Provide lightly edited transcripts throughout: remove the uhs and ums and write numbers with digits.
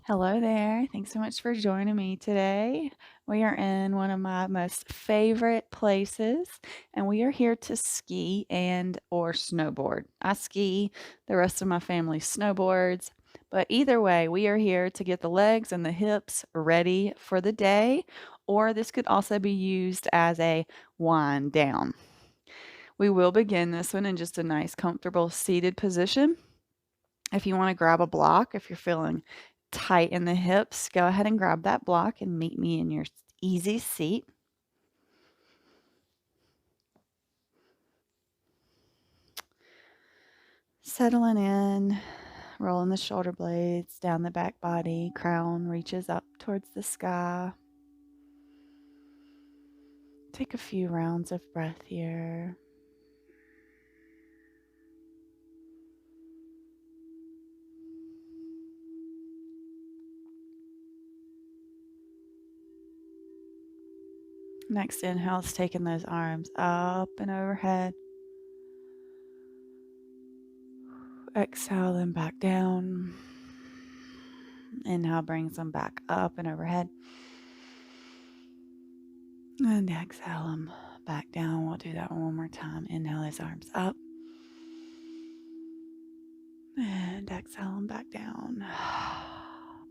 Hello there. Thanks so much for joining me today. We are in one of my most favorite places, and we are here to ski and or snowboard. I ski, the rest of my family snowboards, but either way, we are here to get the legs and the hips ready for the day, or this could also be used as a wind down. We will begin this one in just a nice comfortable seated position. If you want to grab a block, if you're feeling tight in the hips, go ahead and grab that block and meet me in your easy seat. Settling in, rolling the shoulder blades down the back body, crown reaches up towards the sky. Take a few rounds of breath here. Next inhale is taking those arms up and overhead. Exhale them back down. Inhale brings them back up and overhead. And exhale them back down. We'll do that one more time. Inhale those arms up. And exhale them back down.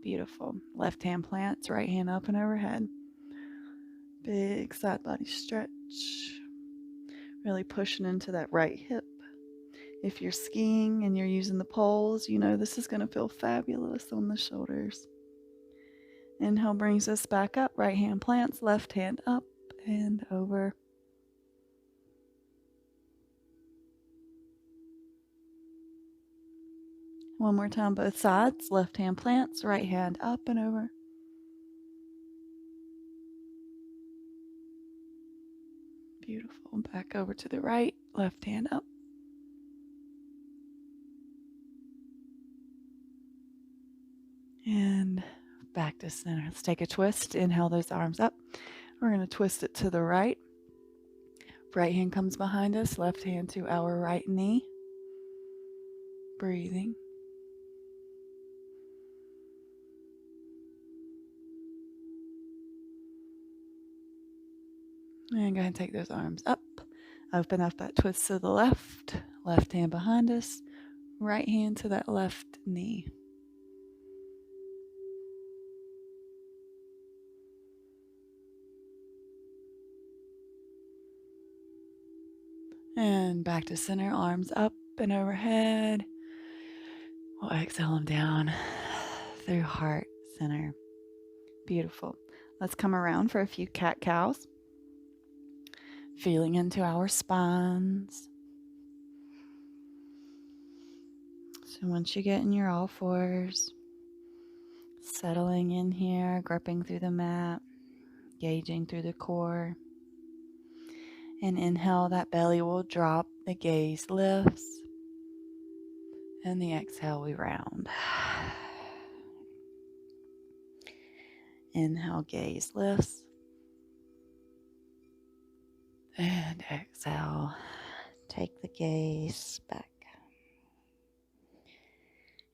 Beautiful. Left hand plants, right hand up and overhead. Big side body stretch. Really pushing into that right hip. If you're skiing and you're using the poles, you know this is going to feel fabulous on the shoulders. Inhale brings us back up. Right hand plants, left hand up and over. One more time, both sides. Left hand plants, right hand up and over. Beautiful. Back over to the right, left hand up. And back to center. Let's take a twist. Inhale those arms up. We're going to twist it to the right. Right hand comes behind us, left hand to our right knee. Breathing. And go ahead and take those arms up. Open up that twist to the left. Left hand behind us. Right hand to that left knee. And back to center, arms up and overhead. We'll exhale them down through heart center. Beautiful. Let's come around for a few cat-cows. Feeling into our spines. So once you get in your all fours, settling in here, gripping through the mat, gauging through the core. And inhale, that belly will drop, the gaze lifts. And the exhale, we round. Inhale, gaze lifts. And exhale, take the gaze back.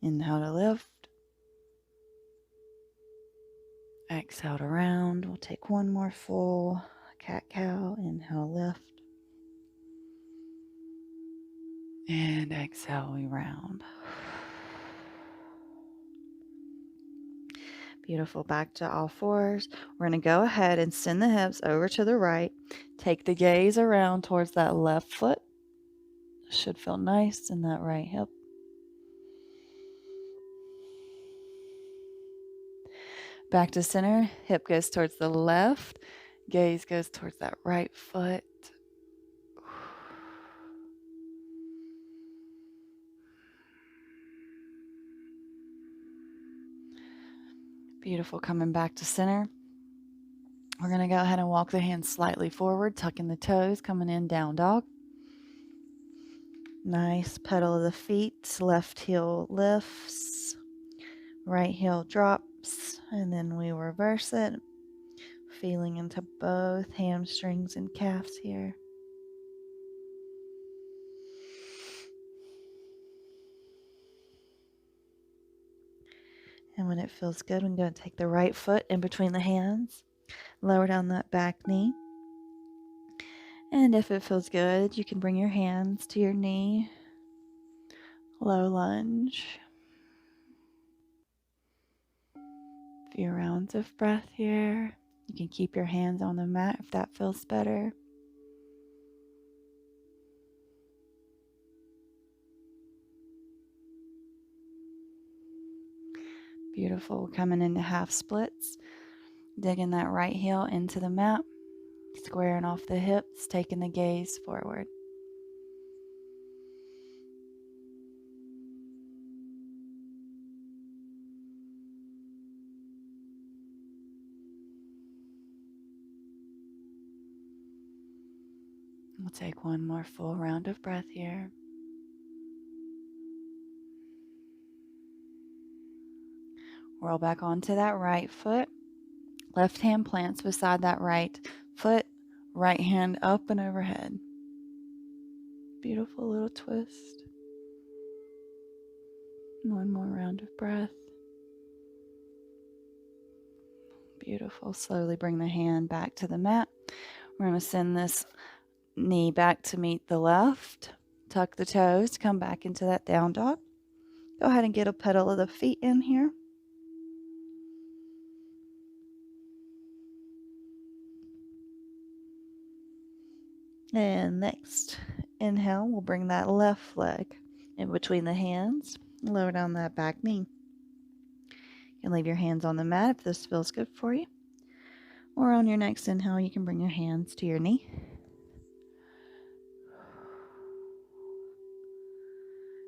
Inhale to lift. Exhale to round. We'll take one more full cat-cow. Inhale, lift. And exhale, we round. Beautiful. Back to all fours. We're going to go ahead and send the hips over to the right. Take the gaze around towards that left foot. Should feel nice in that right hip. Back to center. Hip goes towards the left. Gaze goes towards that right foot. Beautiful. Coming back to center. We're going to go ahead and walk the hands slightly forward, tucking the toes, coming in, down dog. Nice pedal of the feet. Left heel lifts. Right heel drops. And then we reverse it. Feeling into both hamstrings and calves here. And when it feels good, we're going to take the right foot in between the hands, lower down that back knee. And if it feels good, you can bring your hands to your knee, low lunge. A few rounds of breath here. You can keep your hands on the mat if that feels better. Beautiful. Coming into half splits. Digging that right heel into the mat. Squaring off the hips, taking the gaze forward. We'll take one more full round of breath here. Roll back onto that right foot. Left hand plants beside that right foot. Right hand up and overhead. Beautiful little twist. One more round of breath. Beautiful. Slowly bring the hand back to the mat. We're going to send this knee back to meet the left. Tuck the toes. Come back into that down dog. Go ahead and get a pedal of the feet in here. And next, inhale, we'll bring that left leg in between the hands. Lower down that back knee. You can leave your hands on the mat if this feels good for you. Or on your next inhale, you can bring your hands to your knee.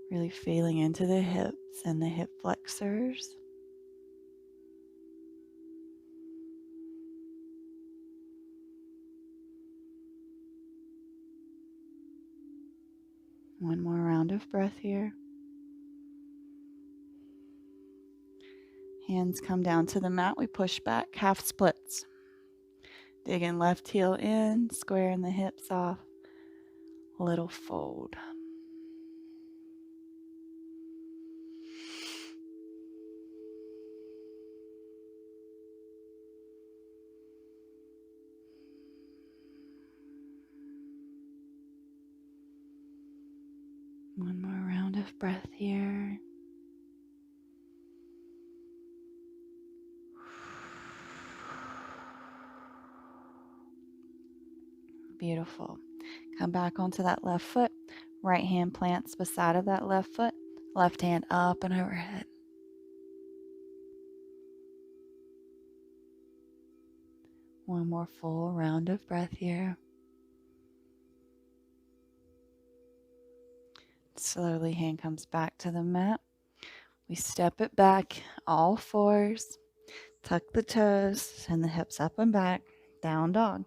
Really feeling into the hips and the hip flexors. One more round of breath here. Hands come down to the mat. We push back, half splits. Digging left heel in, squaring the hips off. Little fold. One more round of breath here. Beautiful. Come back onto that left foot. Right hand plants beside of that left foot. Left hand up and overhead. One more full round of breath here. Slowly, hand comes back to the mat. We step it back, all fours. Tuck the toes, send the hips up and back. Down dog.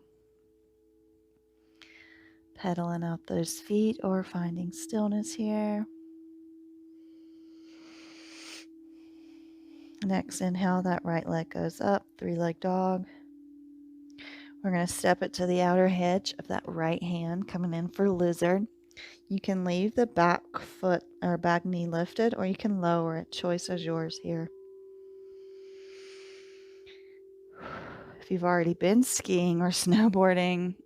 Pedaling out those feet or finding stillness here. Next inhale, that right leg goes up, three-leg dog. We're going to step it to the outer edge of that right hand, coming in for lizard. You can leave the back foot or back knee lifted, or you can lower it. Choice is yours here. If you've already been skiing or snowboarding,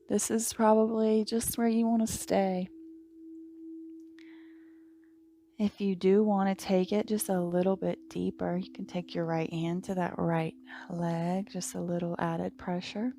this is probably just where you want to stay. If you do want to take it just a little bit deeper, you can take your right hand to that right leg, just a little added pressure.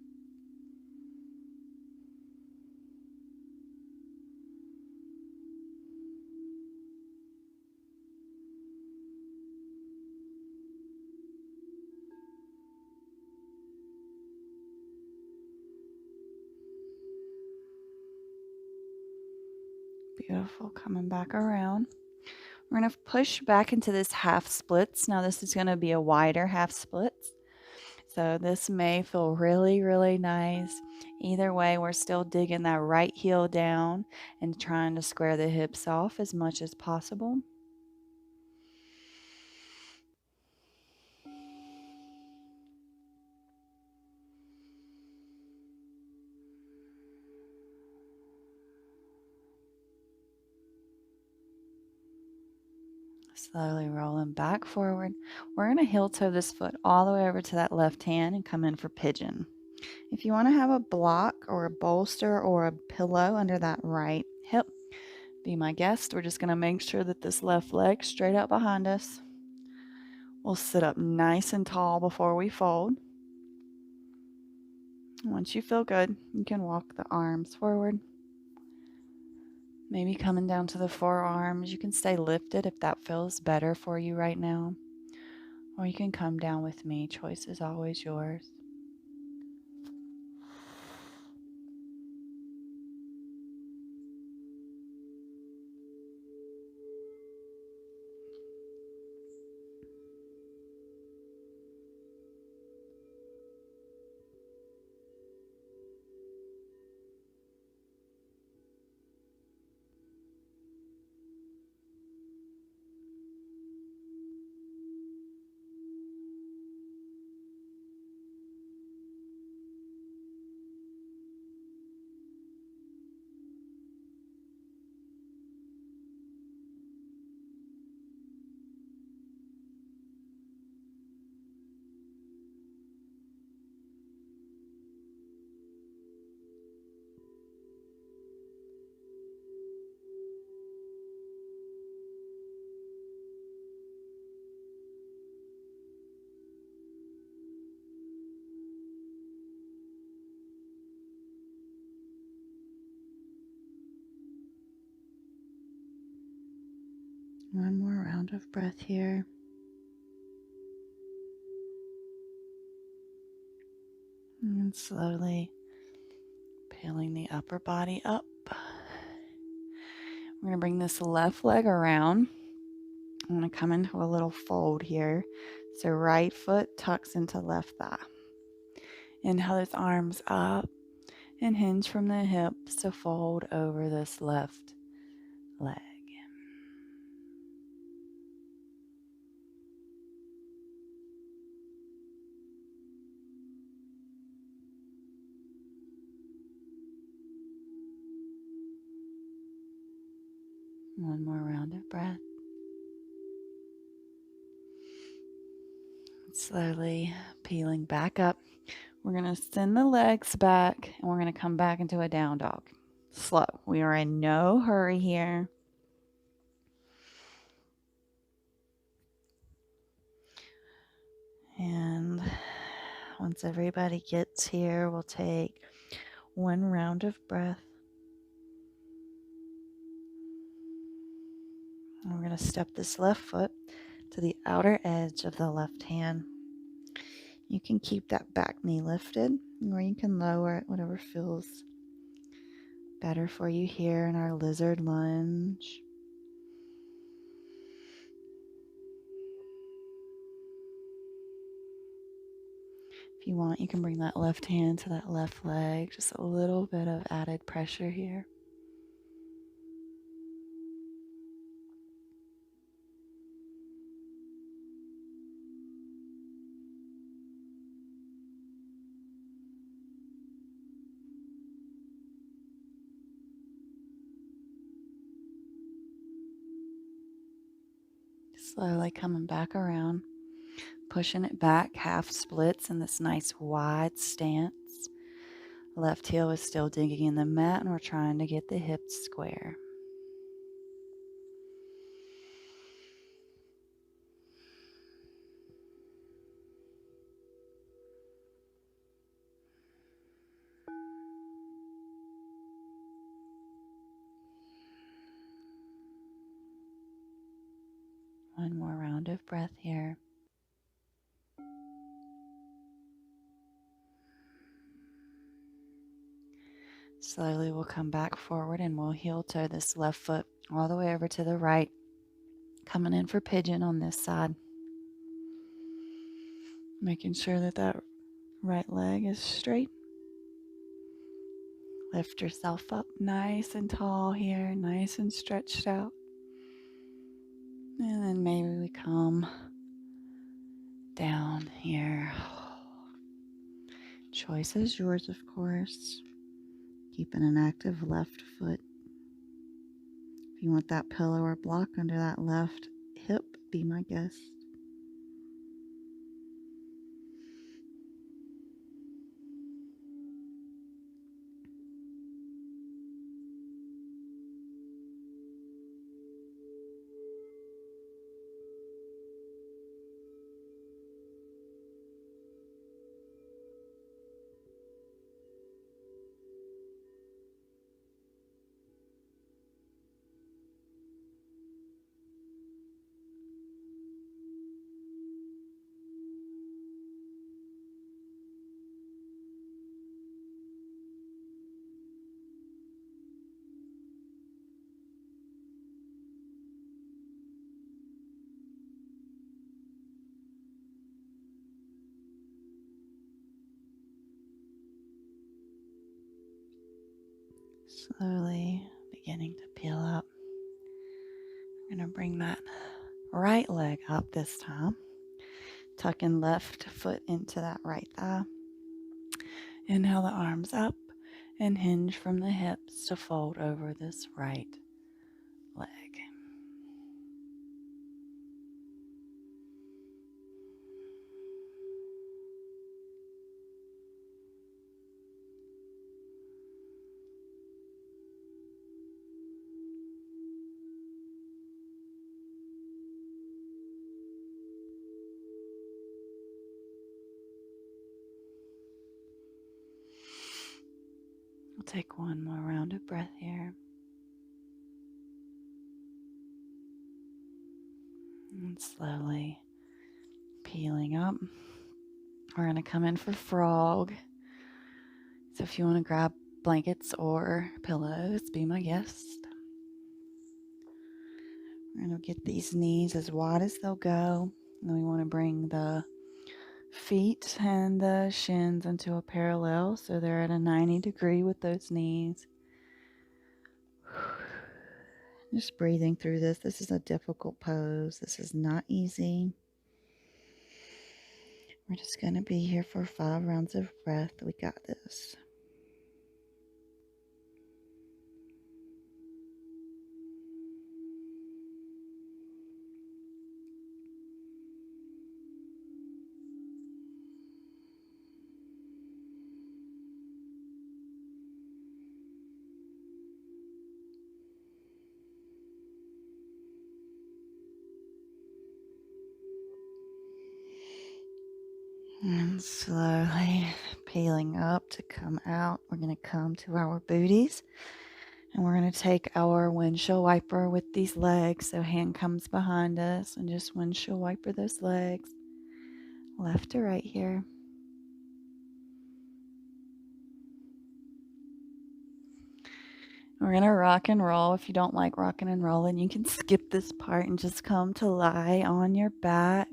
Beautiful. Coming back around. We're going to push back into this half splits. Now this is going to be a wider half splits. So this may feel really, really nice. Either way, we're still digging that right heel down and trying to square the hips off as much as possible. Slowly rolling back forward. We're going to heel toe this foot all the way over to that left hand and come in for pigeon. If you want to have a block or a bolster or a pillow under that right hip, be my guest. We're just going to make sure that this left leg straight out behind us. We'll sit up nice and tall before we fold. Once you feel good, you can walk the arms forward. Maybe coming down to the forearms. You can stay lifted if that feels better for you right now. Or you can come down with me. Choice is always yours. One more round of breath here. And slowly peeling the upper body up. We're going to bring this left leg around. I'm going to come into a little fold here. So right foot tucks into left thigh. Inhale those arms up and hinge from the hips to fold over this left leg. One more round of breath. Slowly peeling back up. We're going to send the legs back and we're going to come back into a down dog. Slow. We are in no hurry here. And once everybody gets here, we'll take one round of breath. And we're going to step this left foot to the outer edge of the left hand. You can keep that back knee lifted, or you can lower it, whatever feels better for you here in our lizard lunge. If you want, you can bring that left hand to that left leg, just a little bit of added pressure here. Slowly coming back around, pushing it back, half splits in this nice wide stance. Left heel is still digging in the mat and we're trying to get the hips square. One more round of breath here. Slowly we'll come back forward and we'll heel toe this left foot all the way over to the right. Coming in for pigeon on this side. Making sure that that right leg is straight. Lift yourself up nice and tall here, nice and stretched out. And then maybe we come down here. Choice is yours, of course. Keeping an active left foot. If you want that pillow or block under that left hip, be my guest. Slowly beginning to peel up. I'm going to bring that right leg up this time. Tucking left foot into that right thigh. Inhale the arms up and hinge from the hips to fold over this right leg. We'll take one more round of breath here. And slowly peeling up. We're going to come in for frog. So if you want to grab blankets or pillows, be my guest. We're going to get these knees as wide as they'll go. And then we want to bring the feet and the shins into a parallel so they're at a 90 degree with those knees. Just breathing through this. This is a difficult pose. This is not easy. We're just going to be here for 5 rounds of breath. We got this. And slowly peeling up to come out. We're going to come to our booties. And we're going to take our windshield wiper with these legs. So hand comes behind us and just windshield wiper those legs. Left to right here. We're going to rock and roll. If you don't like rocking and rolling, you can skip this part and just come to lie on your back.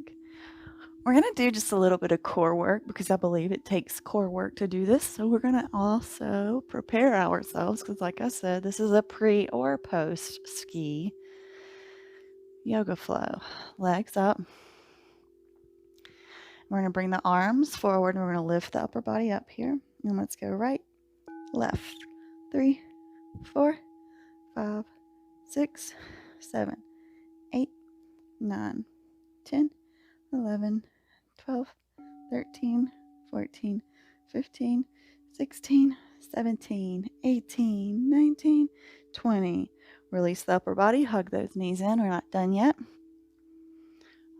We're going to do just a little bit of core work because I believe it takes core work to do this. So we're going to also prepare ourselves because, like I said, this is a pre or post ski yoga flow. Legs up. We're going to bring the arms forward and we're going to lift the upper body up here. And let's go right, left, 3, 4, 5, 6, 7, 8, 9, 10, 11, 12, 13, 14, 15, 16, 17, 18, 19, 20. Release the upper body, hug those knees in. We're not done yet.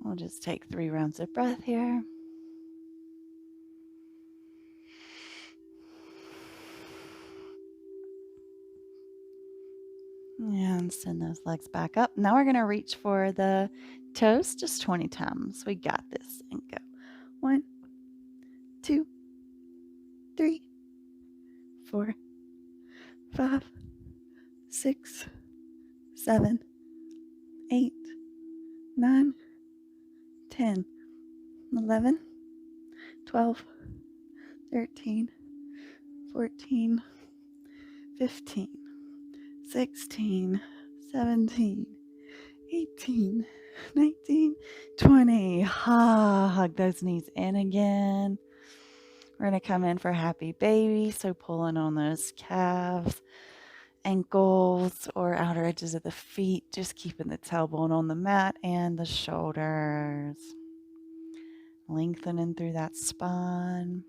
We'll just take 3 rounds of breath here. And send those legs back up. Now we're going to reach for the toes just 20 times. We got this. And go. 1, 2, 3, 4, 5, 6, 7, 8, 9, 10, 11, 12, 13, 14, 15, 16, 17, 18, 19, 20. Hug those knees in again. We're going to come in for happy baby. So pulling on those calves ankles or outer edges of the feet, just keeping the tailbone on the mat and the shoulders. Lengthening through that spine.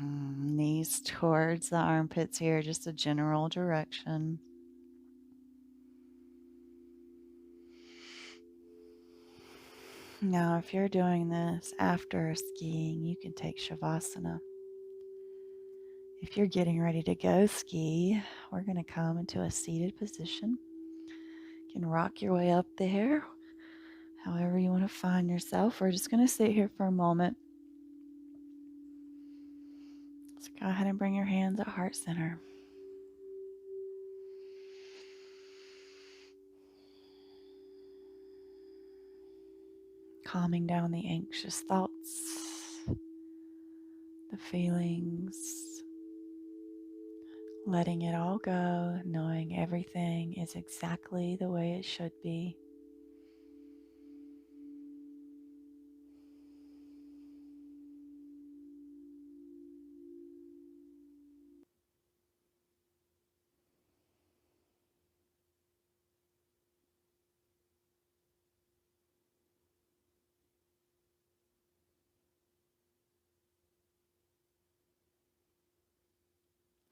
Knees towards the armpits here, just a general direction. Now, if you're doing this after skiing, you can take Shavasana. If you're getting ready to go ski, we're going to come into a seated position. You can rock your way up there, however you want to find yourself. We're just going to sit here for a moment. So go ahead and bring your hands at heart center. Calming down the anxious thoughts, the feelings, letting it all go, knowing everything is exactly the way it should be.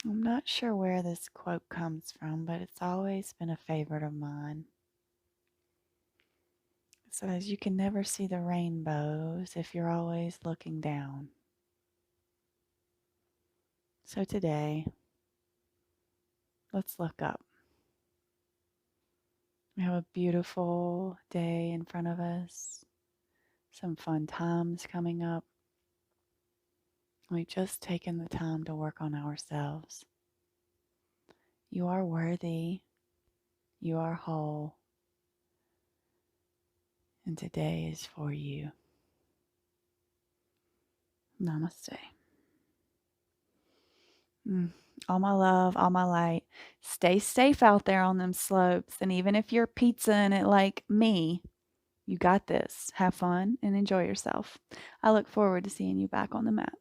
I'm not sure where this quote comes from, but it's always been a favorite of mine. It says, "You can never see the rainbows if you're always looking down." So today, let's look up. We have a beautiful day in front of us, some fun times coming up. We've just taken the time to work on ourselves. You are worthy. You are whole. And today is for you. Namaste. All my love, all my light. Stay safe out there on them slopes. And even if you're pizzaing it like me, you got this. Have fun and enjoy yourself. I look forward to seeing you back on the mat.